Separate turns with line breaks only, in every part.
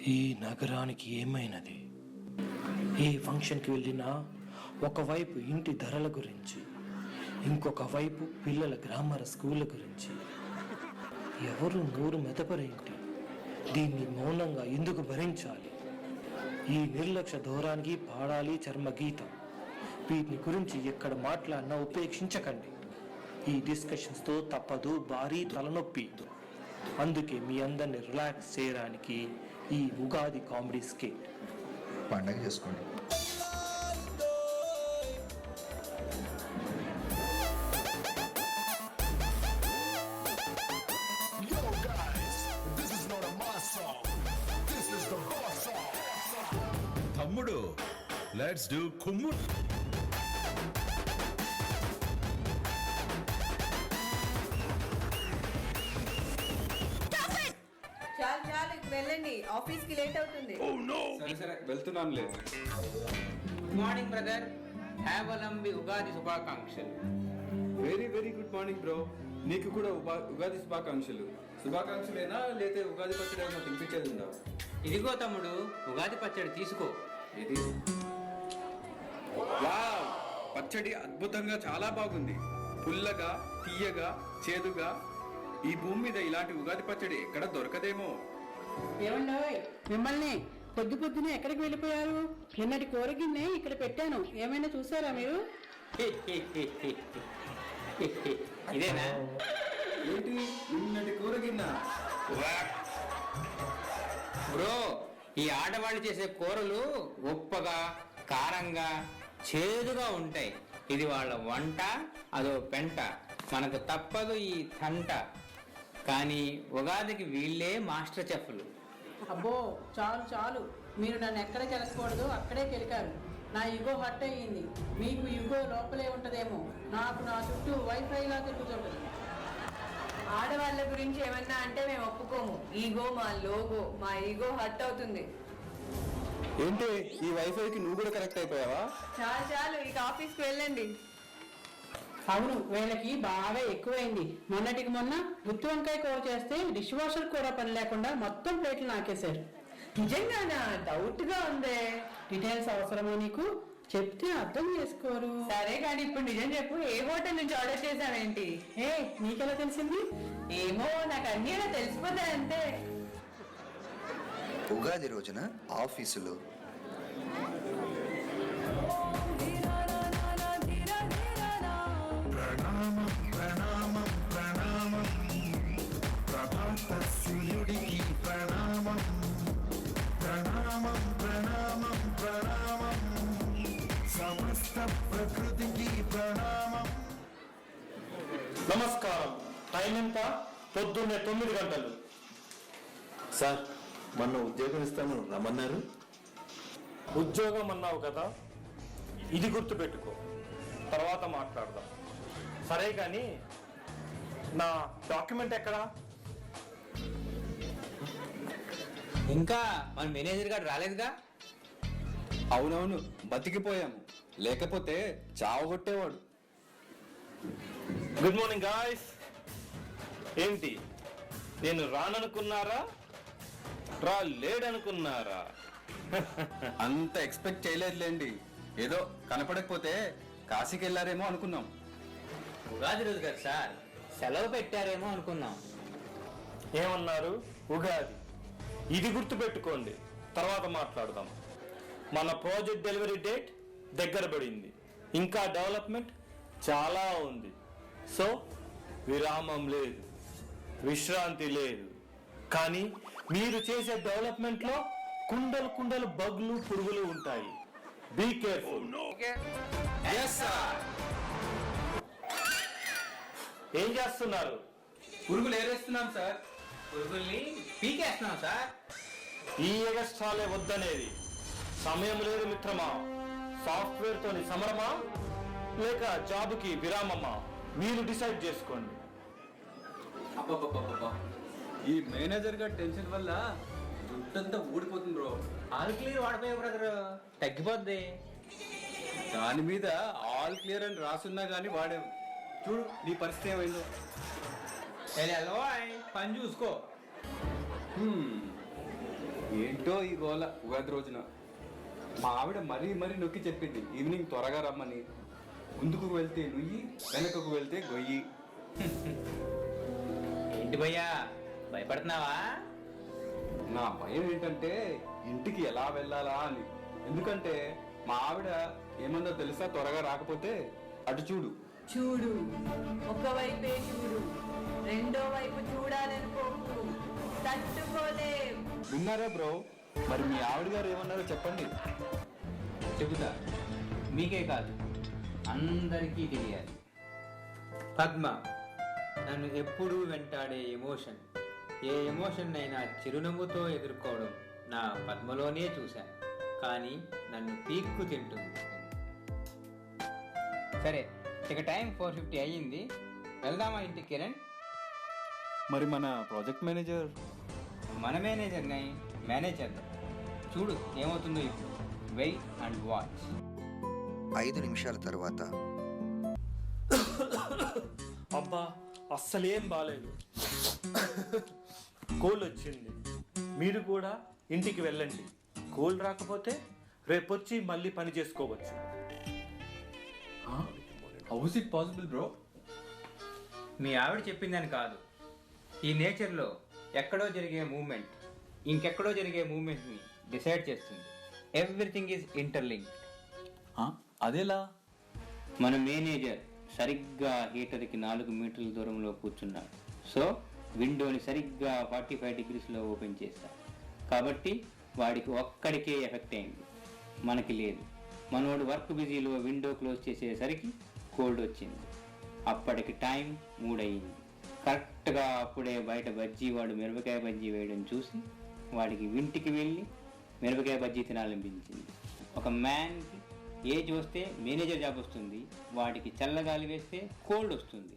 ఈ నగరానికి ఏమైనది? ఏ ఫంక్షన్కి వెళ్ళినా ఒకవైపు ఇంటి ధరల గురించి, ఇంకొక వైపు పిల్లల గ్రామర్ స్కూళ్ళ గురించి. ఎవరు నోరు మెదపరేంటి? దీన్ని మౌనంగా ఎందుకు భరించాలి? ఈ నిర్లక్ష్య ధోరణికి పాడాలి చర్మగీతం. వీటిని గురించి ఎక్కడ మాట్లాడినా ఉపేక్షించకండి. ఈ డిస్కషన్స్తో తప్పదు భారీ తలనొప్పి. అందుకే మీ అందరిని రిలాక్స్ చేయడానికి ఈ ఉగాది కామెడీ స్కిట్.
పండగ చేసుకోండి.
తమ్ముడు, లెట్స్ డూ కుమ్ముడు.
చాలు చాలు వెళ్ళండి, ఆఫీస్ కి లేట్ అవుతుంది.
సరే సరే వెళ్తున్నాను లేదు.
గుడ్ మార్నింగ్ బ్రదర్, హ్యావలంబి ఉగాది శుభాకాంక్షలు.
Very very good morning bro. నీకు కూడా ఉగాది శుభాకాంక్షలు. శుభాకాంక్షలేనా లేతే ఉగాది పచ్చడి ఏమైనా తినిపించేది ఉందా?
ఇదిగో తమ్ముడు, ఉగాది పచ్చడి తీసుకో.
ఇది వావ్, పచ్చడి అద్భుతంగా చాలా బాగుంది. పుల్లగా, తీయగా, చేదుగా. ఈ భూమి మీద ఇలాంటి ఉగాది పచ్చడి ఎక్కడ దొరకదేమో.
ఏమండోయ్, మిమ్మల్ని పొద్దు పొద్దునే ఎక్కడికి వెళ్ళిపోయారు? నిన్నటి కూరగిన్నే ఇక్కడ పెట్టాను, ఏమైనా చూసారా మీరు?
ఇదేనా?
ఏంటి నిన్నటి కూరగిన్న?
బ్రో, ఈ ఆడవాళ్ళు చేసే కూరలు ఉప్పగా, కారంగా, చేదుగా ఉంటాయి. ఇది వాళ్ళ వంట, అదో పెంట. మనకు తప్పదు ఈ తంట. కానీ ఉగాదికి వీళ్ళే మాస్టర్ చెఫ్లు.
అబ్బో చాలు చాలు, మీరు నన్ను ఎక్కడ కెలకూడదు అక్కడే కెలికారు. నా ఇగో హట్ అయ్యింది. మీకు ఇగో లోపలే ఉంటదేమో, నాకు నా చుట్టూ వైఫైలా తిరుగుతుంటది.
ఆడవాళ్ళ గురించి ఏమన్నా అంటే మేము ఒప్పుకోము. ఈగో మా లోగో, మా ఈగో హర్ట్ అవుతుంది.
ఏంటి ఈ వైఫైకి నువ్వు కూడా కనెక్ట్ అయిపోయావా?
చాలు చాలు, ఇక ఆఫీస్ కి వెళ్ళండి.
అవును, వీళ్ళకి బాగా ఎక్కువైంది. మొన్నటికి మొన్న గుత్తి వంకాయ కూర చేస్తే డిష్ వాషర్ కూర పని లేకుండా మొత్తం ప్లేట్లు నాకేశారు.
నిజంగానా? డౌట్ గా ఉందే.
డీటెయిల్స్ అవసరమో నీకు? చెప్తే అర్థం చేసుకోరు.
సరే కానీ ఇప్పుడు నిజం చెప్పు, ఏ హోటల్ నుంచి ఆర్డర్ చేసావేంటి?
ఏ నీకెలా తెలిసింది?
ఏమో, నాకు అన్ని అలా తెలిసిపోతాయి అంతే.
ఉగాది రోజున ఆఫీసులో
ప్రణామం ప్రణామం ప్రణామం, ప్రభాత సూర్యుడికి ప్రణామం. ప్రణామం ప్రణామం ప్రణామం, సమస్త ప్రకృతికి ప్రణామం.
నమస్కారం. టైం ఎంత? పొద్దున్నే 9 గంటలు.
సార్, మొన్న ఉద్యోగం ఇస్తాను రమ్మన్నారు.
ఉద్యోగం అన్నావు కదా, ఇది గుర్తుపెట్టుకో. తర్వాత మాట్లాడదాం. సరే కానీ నా డాక్యుమెంట్ ఎక్కడా?
ఇంకా మన మేనేజర్ గారు రాలేదుగా?
అవునవును, బతికిపోయాము. లేకపోతే చావగొట్టేవాడు.
Good morning guys. ఏంటి, నేను రాననుకున్నారా? లేడనుకున్నారా?
అంత ఎక్స్పెక్ట్ చేయలేదులేండి. ఏదో కనపడకపోతే కాశీకి వెళ్ళారేమో అనుకున్నాం.
ఉగాది రోజు కదా సార్, సెలవు పెట్టారేమో అనుకున్నాం.
ఏమన్నారు? ఉగాది. ఇది గుర్తుపెట్టుకోండి, తర్వాత మాట్లాడదాం. మన ప్రాజెక్ట్ డెలివరీ డేట్ దగ్గర పడింది. ఇంకా డెవలప్మెంట్ చాలా ఉంది. సో విరామం లేదు, విశ్రాంతి లేదు. కానీ మీరు చేసే డెవలప్మెంట్లో కుండలు కుండలు బగ్లు, పురుగులు ఉంటాయి. Be careful. ఏం చేస్తున్నారు?
పురుగులు ఏరేస్తున్నాం సార్.
పురుగుల్ని పీకేస్తున్నాం సార్.
ఈ ఎగస్ట్రాలే వద్దనేది. సమయం లేదు మిత్రమా. సాఫ్ట్వేర్ తోని సమరమా లేక జాబ్కి విరామమా? మీరు డిసైడ్ చేసుకోండి.
అబ్బబ్బబ్బబ్బా, ఈ మేనేజర్ గారి టెన్షన్ వల్ల జుట్టంతా ఊడిపోతుంది బ్రో.
ఆల్ క్లియర్ వాడిపోయా బ్రదర్, తగ్గిపోద్ది.
దాని మీద ఆల్ క్లియర్ అని రాసున్నా గానీ వాడాం. చూడు నీ పరిస్థితి ఏమైందో.
పని చూసుకో.
ఏంటో ఈ గోల ఉగాది రోజున మా ఆవిడ మరీ మరీ నొక్కి చెప్పింది ఈవినింగ్ త్వరగా రమ్మని. ముందుకు వెళ్తే నుయ్యి, వెనకకు వెళ్తే గొయ్యి.
ఏంటి భయ్యా భయపడుతున్నావా?
నా భయం ఏంటంటే ఇంటికి ఎలా వెళ్ళాలా అని. ఎందుకంటే మా ఆవిడ ఏమన్నా తెలుసా, త్వరగా రాకపోతే అటు చూడు.
చూడు, ఒకవైపే చూడు, రెండో వైపు చూడాలనుకోకు, తట్టుకోలేం.
విన్నారా బ్రో? మరి మీ ఆవిడ గారు ఏమన్నారో చెప్పండి.
చెబుతా, మీకే కాదు అందరికీ తెలియాలి. పద్మ నన్ను ఎప్పుడూ వెంటాడే ఎమోషన్, ఏ ఎమోషన్ అయినా చిరునవ్వుతో ఎదుర్కోవడం నా పద్మలోనే చూశాను. కానీ నన్ను పీక్కు తింటుంది. సరే, ఇక టైం 4:50 అయ్యింది, వెళ్దామా ఇంటికి కిరణ్?
మరి మన ప్రాజెక్ట్ మేనేజర్?
మన మేనేజర్ని మేనేజ్ చేద్దాం. చూడు ఏమవుతుందో ఇప్పుడు. Wait and watch.
5 నిమిషాల తర్వాత
అబ్బా అస్సలేం బాలేదు, కోల్డ్ వచ్చింది. మీరు కూడా ఇంటికి వెళ్ళండి. కోల్డ్ రాకపోతే రేపొచ్చి మళ్ళీ పని చేసుకోవచ్చు.
How is it possible bro?
మీ ఆవిడ చెప్పిందని కాదు, ఈ నేచర్లో ఎక్కడో జరిగే మూమెంట్ ఇంకెక్కడో జరిగే మూమెంట్ని డిసైడ్ చేస్తుంది. Everything is interlinked.
అదేలా?
మన మేనేజర్ సరిగ్గా హీటర్కి 4 మీటర్ల దూరంలో కూర్చున్నాడు. సో విండోని సరిగ్గా 45 డిగ్రీస్లో ఓపెన్ చేశాడు. కాబట్టి వాడికి ఒక్కడికే ఎఫెక్ట్ అయింది, మనకి లేదు. మనోడు వర్క్ బిజీలో విండో క్లోజ్ చేసేసరికి కోల్డ్ వచ్చింది. అప్పటికి టైం 3 అయింది. కరెక్ట్గా అప్పుడే బయట బజ్జీ వాడు మిరపకాయ బజ్జీ వేయడం చూసి వాడికి ఇంటికి వెళ్ళి మిరపకాయ బజ్జీ తినాలనిపించింది. ఒక మ్యాన్కి ఏజ్ వస్తే మేనేజర్ జాబ్ వస్తుంది, వాడికి చల్లగాలి వేస్తే కోల్డ్ వస్తుంది.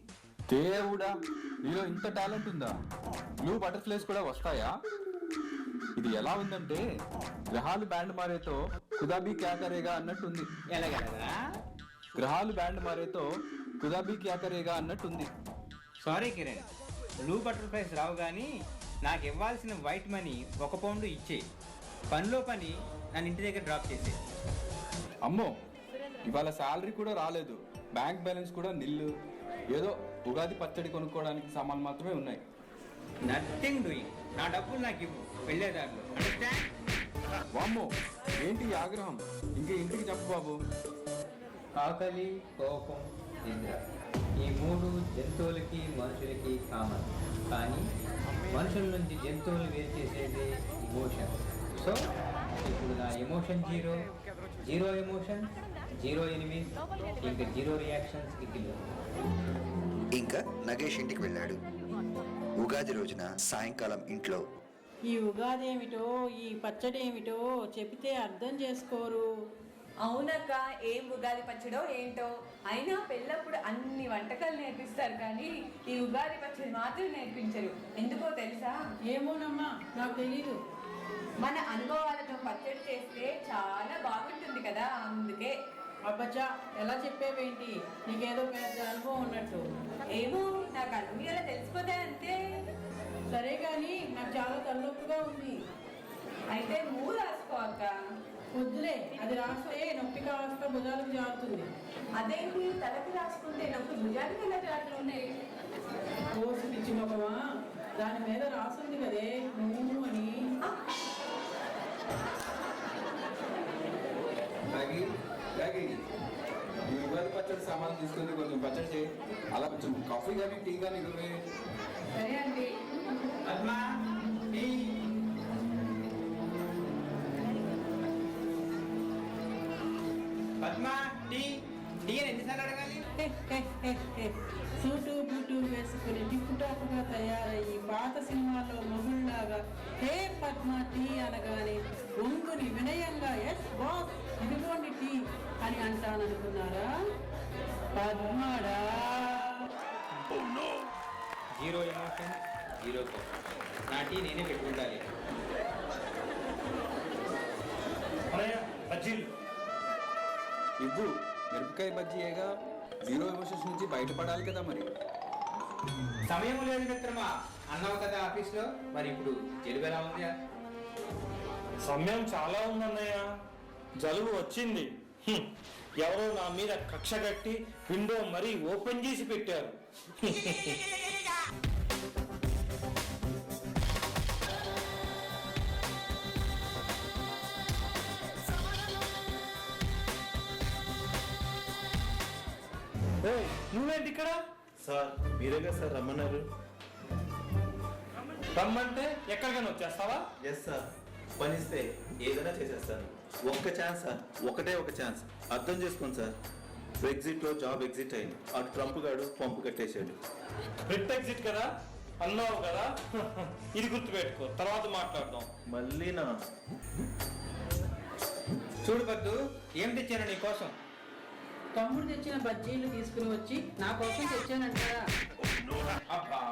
దేవుడా, నీలో ఇంత టాలెంట్ ఉందా? బ్లూ బటర్ఫ్లైస్ కూడా వస్తాయా? ఇది ఎలా ఉందంటే గ్రహాలు బ్యాండ్ మారేతో కుదాబీ క్యా కరేగా అన్నట్టుంది.
ఎలాగలగా?
గ్రహాలు బ్యాండ్ మారేతో కుదాబీ క్యా కరేగా అన్నట్టుంది.
సారీ కిరణ్, బ్లూ బటర్ఫ్లైస్ రావు కానీ నాకు ఇవ్వాల్సిన వైట్ మనీ 1 పౌండ్ ఇచ్చేయి. పనిలో పని నన్ను ఇంటి దగ్గర డ్రాప్ చేసే.
అమ్మో, ఇవాళ శాలరీ కూడా రాలేదు, బ్యాంక్ బ్యాలెన్స్ కూడా నిల్లు. ఏదో ఉగాది పచ్చడి కొనుక్కోవడానికి సామాన్లు మాత్రమే ఉన్నాయి.
Nothing doing. నా డబ్బులు నాకు ఇవ్వు వెళ్ళేదారిలో. అండర్స్టాండ్?
వామ్మో, ఏంటి ఈ ఆగ్రహం? ఇంక ఇంటికి చెప్పు బాబు.
ఆకలి, కోపం, నిద్ర, ఈ 3 జంతువులకి మనుషులకి కామన్. కానీ మనుషుల నుంచి జంతువులు వేరు చేసేది ఇమోషన్. సో ఇప్పుడు నా ఎమోషన్ 0 ఎమోషన్, 0 ఎనిమీస్, ఇంకా 0 రియాక్షన్స్కి కిలో.
ఇంకా నగేష్ ఇంటికి వెళ్ళాడు. ఉగాది రోజున సాయంకాలం ఇంట్లో
ఈ ఉగాది ఏమిటో, ఈ పచ్చడి ఏమిటో చెబితే అర్థం చేసుకోరు.
అవునక్క, ఏం ఉగాది పచ్చడో ఏంటో. అయినా పెళ్ళప్పుడు అన్ని వంటకాలు నేర్పిస్తారు కానీ ఈ ఉగాది పచ్చడి మాత్రం నేర్పించరు. ఎందుకో తెలుసా?
ఏమోనమ్మా, నాకు తెలీదు.
మన అనుభవాలతో పచ్చడి చేస్తే చాలా బాగుంటుంది కదా, అందుకే.
అబ్బచ్చా, ఎలా చెప్పేవేంటి? నీకేదో పెద్ద అనుభవం ఉన్నట్టు.
ఏమో, నాకు అన్ని అలా తెలిసిపోతాయి అంతే.
సరే కానీ నాకు చాలా తలనొప్పిగా ఉంది.
అయితే మూడు రాసుకో అక్క.
వద్దులే, అది రాస్తే నొప్పి కాస్త భుజాలకు జారుతుంది.
అదేంటి, తలకి రాసుకుంటే నొప్పి భుజానికి ఎలా జారుతున్నాయి?
కోసి పిచ్చి మొక్కమా, దాని మీద రాసుంది కదే నువ్వు అని.
ఈ ఉగాది పచ్చడి సామాన్లు తీసుకొని కొంచెం పచ్చడి చేయి. అలా కొంచెం కాఫీ కానీ టీ కానీ ఇవ్వే.
సరే అండి.
Padma, tea. Padma, tea. Tea అని ఎన్నిసార్లు అడగాలి?
సూటు బూటు వేసుకుని టిప్పుటాపుగా తయారయ్యి పాత సినిమాల్లో మొగుళ్లాగా హే పద్మ టీ అనగానే ఒంగుని వినయంగా ఎస్ బాస్ ఇదిగోండి టీ అని అంటాననుకున్నారా? పద్మడా.
0 ఎమోషన్, 0 కోపం. నా టీ నేనే పెట్టుకుంటాలి.
బజ్జీలు
ఇవ్వు, మిరపకాయ బజ్జీయేగా. 0 ఎమోషన్స్ నుంచి బయటపడాలి కదా మరి.
సమయం లేదు మిత్రమా అన్నావు కదా ఆఫీస్లో. మరి ఇప్పుడు జలుబు ఎలా ఉంది?
సమయం చాలా ఉందన్నయ్య. జలుబు వచ్చింది. ఎవరో నా మీద కక్ష కట్టి విండో మరీ ఓపెన్ చేసి పెట్టారు. ఏయ్, నువ్వేంటి ఇక్కడ?
సార్ మీరేగా సార్ రమ్మన్నారు.
రమ్మంటే ఎక్కడికైనా వచ్చేస్తావా?
ఎస్ సార్, పనిస్తే ఏదైనా చేసేస్తాను. ఒక్క ఛాన్స్ సార్, ఒకటే ఒక ఛాన్స్. అర్థం చేసుకోండి సార్. ఎగ్జిట్లో జాబ్ ఎగ్జిట్ అయింది. ఆ ట్రంప్ గాడు పంపు కట్టేశాడు.
బ్రిట్ ఎగ్జిట్ కదా అన్నావు కదా. ఇది గుర్తుపెట్టుకో, తర్వాత మాట్లాడదాం.
మళ్ళీ నా
చూడు పద్దు, ఏం తెచ్చాను నీ కోసం?
తమ్ముడు తెచ్చిన బజ్జీలు తీసుకుని వచ్చి నా కోసం తెచ్చానంటారా?
అబ్బా,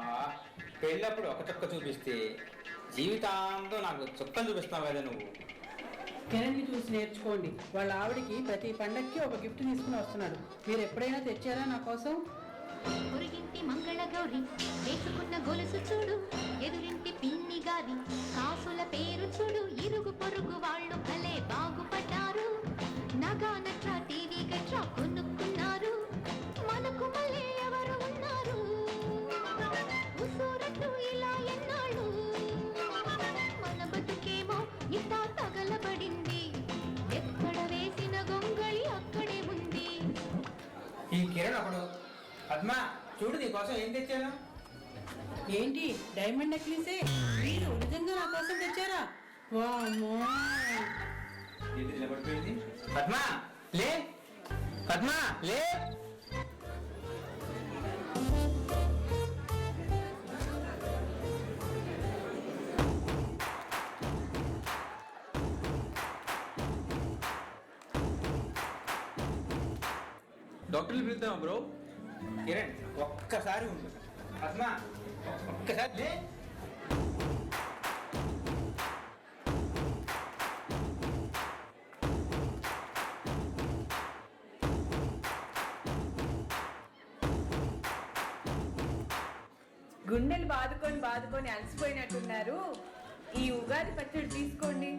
పెళ్ళప్పుడు ఒక చుక్క చూపిస్తే జీవితాంతం నాకు చుక్కలు చూపిస్తావు కదా నువ్వు.
కిరణ్ని చూసి నేర్చుకోండి. వాళ్ళ ఆవిడికి ప్రతి పండక్కి ఒక గిఫ్ట్ తీసుకుని వస్తున్నాడు. మీరు ఎప్పుడైనా తెచ్చారా నా కోసం?
పొరుగింటి మంగళగౌరి వేసుకున్న గొలుసు చూడు, ఎదురింటి పిన్ని గారి కాసుల పేరు చూడు, ఇరుగు పొరుగు వాళ్ళు భలే బాగుపడ్డారు, నగా నట్రా టీవీ గట్రా కొనుక్కున్నారు, మనకు మళ్ళీ ఎవరు ఉన్నారు, ఉసూరట్టు ఇలా ఎన్నాళ్ళు, మన బతుకేమో ఇంత తగలబడింది, ఎక్కడ వేసిన గొంగళి అక్కడే ఉంది.
ఈ కిరణ్ ఒకడు. పద్మ, చూడు నీ కోసం ఏం తెచ్చాను.
ఏంటి, డైమండ్ నెక్లెసే? మీరు నిజంగా నా కోసం తెచ్చారా? వామ్మో!
ఏంటి నిలబడిపోయింది? పద్మ లే, పద్మ లే.
డాక్టర్ని పిలుద్దామా బ్రో?
కిరణ్ ఒక్కసారి ఉండు. పద్మ ఒక్కసారి లే.
గుండెలు బాదుకొని బాదుకొని అలసిపోయినట్టున్నారు. ఈ ఉగాది పచ్చడి తీసుకోండి.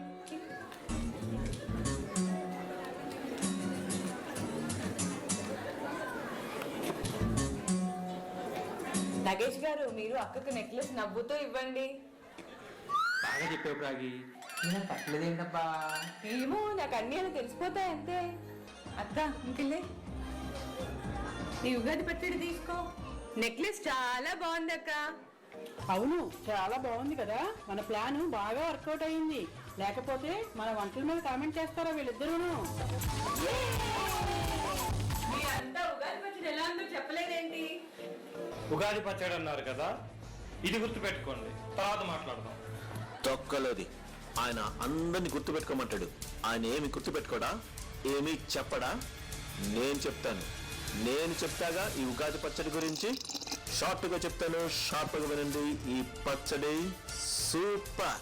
నగేష్ గారు, మీరు అక్కకు నెక్లెస్ నవ్వుతూ ఇవ్వండి.
బాగా చెప్పావు రాగి.
పట్టలేదేంటబ్బా?
ఏమో, నాకు అన్ని అలా తెలిసిపోతాయి అంతే. అక్క ఇంకెళ్ళే, ఈ ఉగాది పచ్చడి తీసుకో. నెక్లెస్ చాలా బాగుంది అక్క.
అవును, చాలా బాగుంది కదా. మన ప్లాన్ బాగా వర్కౌట్ అయ్యింది. లేకపోతే మన వంటల మీద కామెంట్ చేస్తారా వీళ్ళిద్దరూను?
మీరంతా ఉగాది పచ్చడి ఎలా ఉందో చెప్పలేదేంటి?
ఉగాది పచ్చడి అన్నారు కదా, ఇది గుర్తుపెట్టుకోండి, తర్వాత మాట్లాడదాం.
తొక్కలోది. ఆయన అందరిని గుర్తుపెట్టుకోమంటాడు. ఆయన ఏమి గుర్తుపెట్టుకోడా, ఏమీ చెప్పడా? నేను చెప్తాను. నేను చెప్తాగా ఈ ఉగాది పచ్చడి గురించి. షార్ట్గా చెప్తాను, షార్ప్గా వినండి. ఈ పచ్చడి సూపర్.